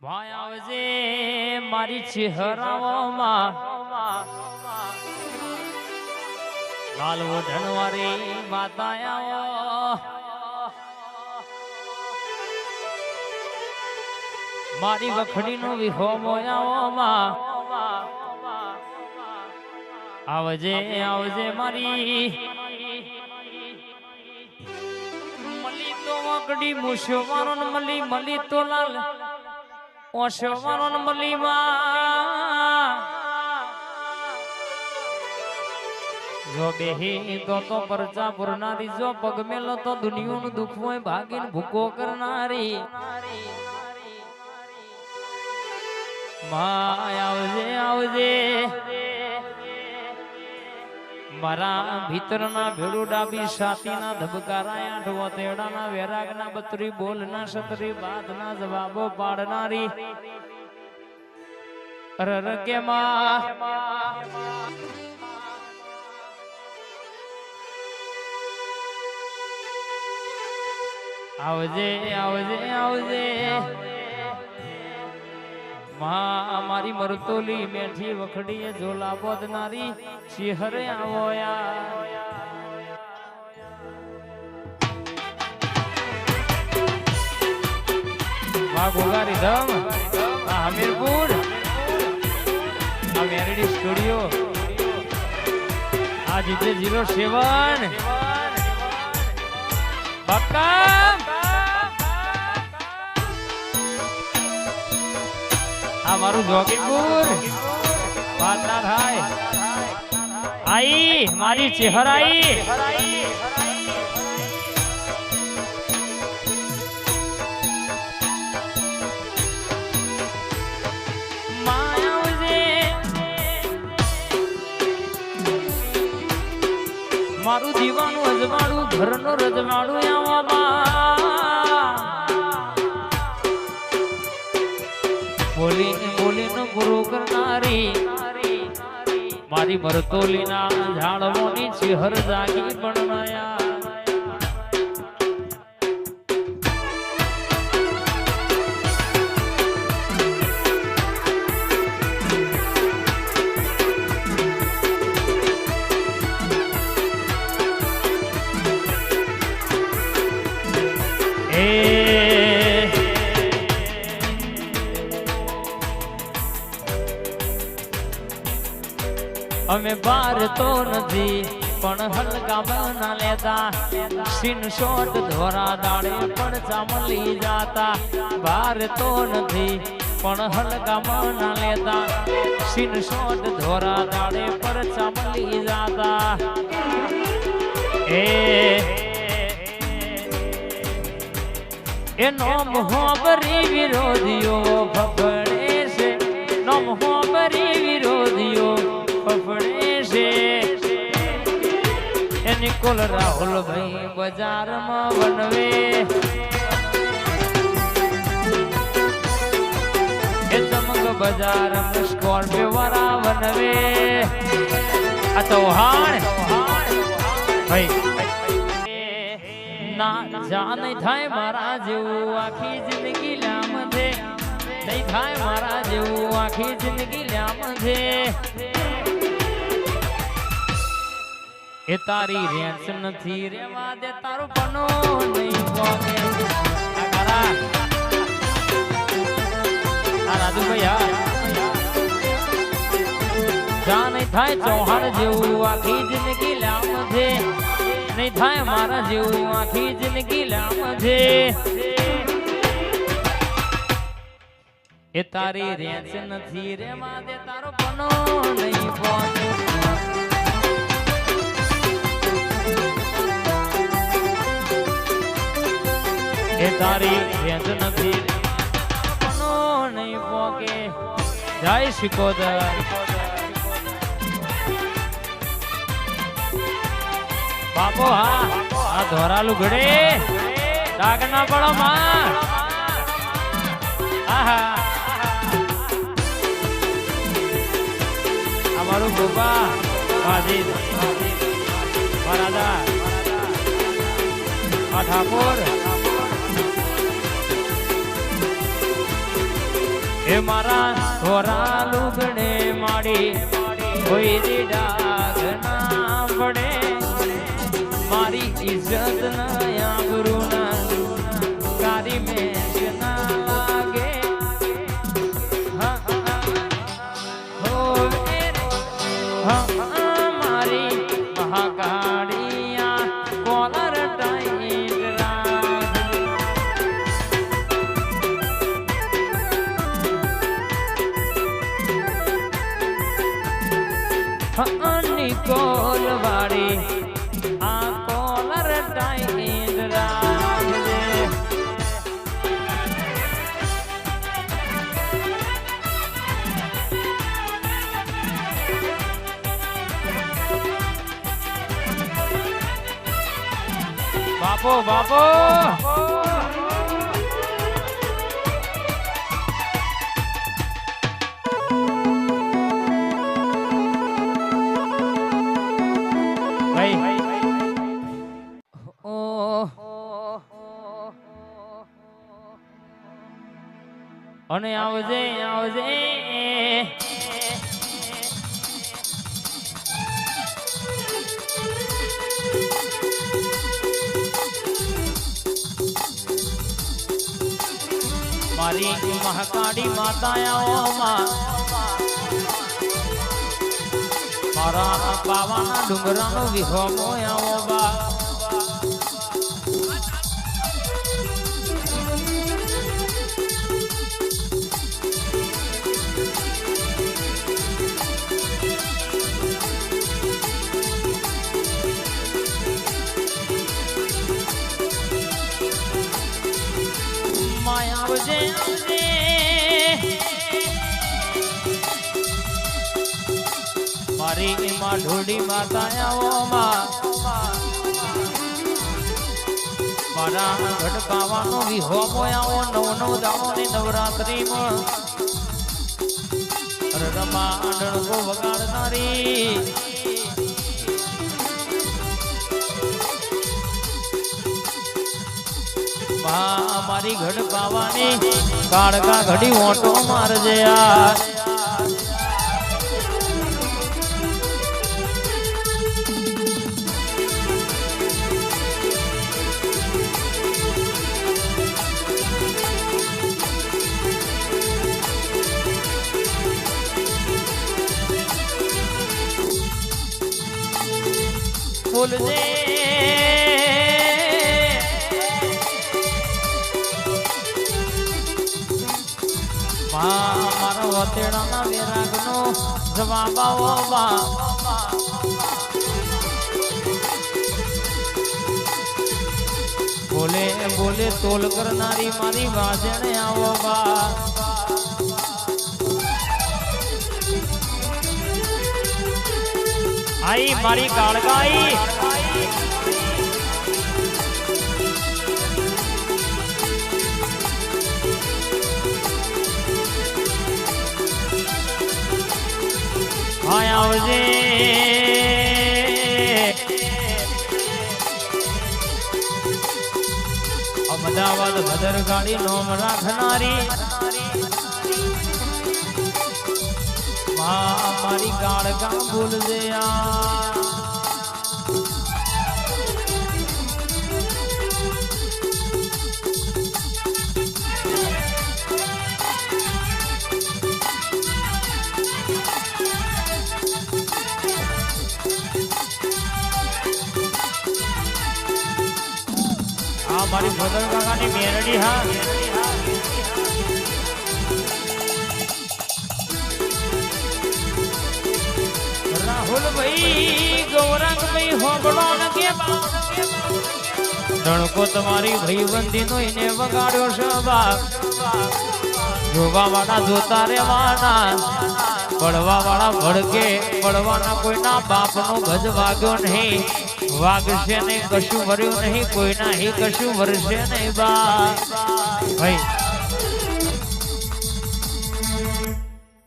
ભાઈ આવજે મારી ચહેરાઓમાં લાલ વઢણવારી માતા આવો મારી વખડીનો વિહોમો આવો આવજે આવજે મારી મલી તો વકડી મુશવારો મલી મલી તો લાલ ઓશવારો મલી માં જો બેહી તો પરચા પુરનારી જો પગ મેલો તો દુનિયાનું દુઃખ હોય ભાગીને ભૂકો કરનારી માં આવજે આવજે મારા ભીતરના ભેડું ડાબી છાતીના ધબકારા આઠવો તેડાના વેરાગના બત્રી બોલના સતરી બાદના જવાબો પાડનારી અરર કે માં આવજે આવજે આવજે માં અમારી મરતોલી મેઠી વખડીએ ઝોલા બોધનારી શિહરે આવો વાહ ગોગારી ધમ આ હમીરપુર આ મેરડી સ્ટુડિયો આ જીતે 07 બક્કા આ મારું જોગીપુર વાત ના થાય આઈ મારી ચહેરાઈ મારું જીવાનું અજવાળું ઘરનું રજવાળું આવા બોલીને બોલીને ગુરુ કરનારી મારી મરતોલીના ઝાડવોની ચહેર જાગી બનનાયા અમે બાર તો નથી પણ હલકા બના લેતા સીન શોટ ધોરા દાડે પણ ચામલી જાતા બાર તો નથી પણ હલકા બના લેતા સીન શોટ ધોરા દાડે પર ચામલી જાતા એ નોમ હોબરી વિરોધીઓ ફફડે છે નોમ હોબરી વિરોધીઓ ફફડે છે એ નિકોલ રાહુલ ભાઈ બજારમાં વનવે એ ચમક બજારમાં સ્કોર્પિયો વાળા વનવે આ ચૌહાણ ભાઈ ના જા નહીં થાય મારા જેવું આખી જિંદગી લામ છે નહીં થાય મારા જેવું આખી જિંદગી લામ છે એ તારી રેન્સ નથી રેવા દે તારું પનો નહીં પોકે આ રાજુભાઈ જા નહીં થાય ચૌહાણ જેવું આખી જિંદગી લામ છે નહીં થાય મારા જેવું આખી જિંદગી લામ છે એ તારી રેન્સ નથી રેવા દે તારો પનો નહીં પોકે એ તારી રેન્સ નથી પનો નહીં પોકે જય શિકોદર બાપો હા આ ધોરા લુગડે ડાગ ના પડો માં આહા અમારું ગોપા વાજીદ મહારાજા આ ઠાકોર એ મારા થોરા લુગડે માડી કોઈ ડાઘ ના પડે મારી ઇજ્જત ના આબરૂ ના કારી મેચ ના લાગે મારી મહાકાળિયા કોલર ટાઈટ નિકોલ વાળી આ કોલર ટાઈટ રાખજે બાપો બાપો અને આવજે આવજે મારી મહાકાળી માતાઓમાં મારા બાવાના ડુંગરાનો વિહોમો આવો બા આવજે આવજે મારી એમાં ઢોડી માતાઓમાં મારા ઘટકાવાનો વિહોમો આવો નવ નવ દાણો ની નવરાત્રીમાં રમા આંડણકો વગાડનારી મારી ઘડ પાવાની કાળકા ઘડી ઓટો મારજે યાર બોલજે મારા વતેડાના વેરાગનો જવાબ આવો બા બોલે બોલે તોલ કરનારી મારી વાજણે આવો બા આઈ મારી કાળકાઈ આવજે અમદાવાદ ભદર ગાડી નોમ રાખનારી મારી કાળકા બોલજે મારી ભદર કાકાની મેરડી હા રાહુલ ભાઈ ગૌરંગ ભાઈ હોબળો ન કે ધણકો તમારી ભાઈબંધી નો એને વગાડ્યો છે બાપ જોવા વાળા જોતા રેવાના પડવા વાળા ભડકે પડવાના કોઈના બાપનો ગજ વાગ્યો નહીં વાગશે નહીં કશું વર્યું નહીં કોઈના હી કશું વરસે નહીં બા ભાઈ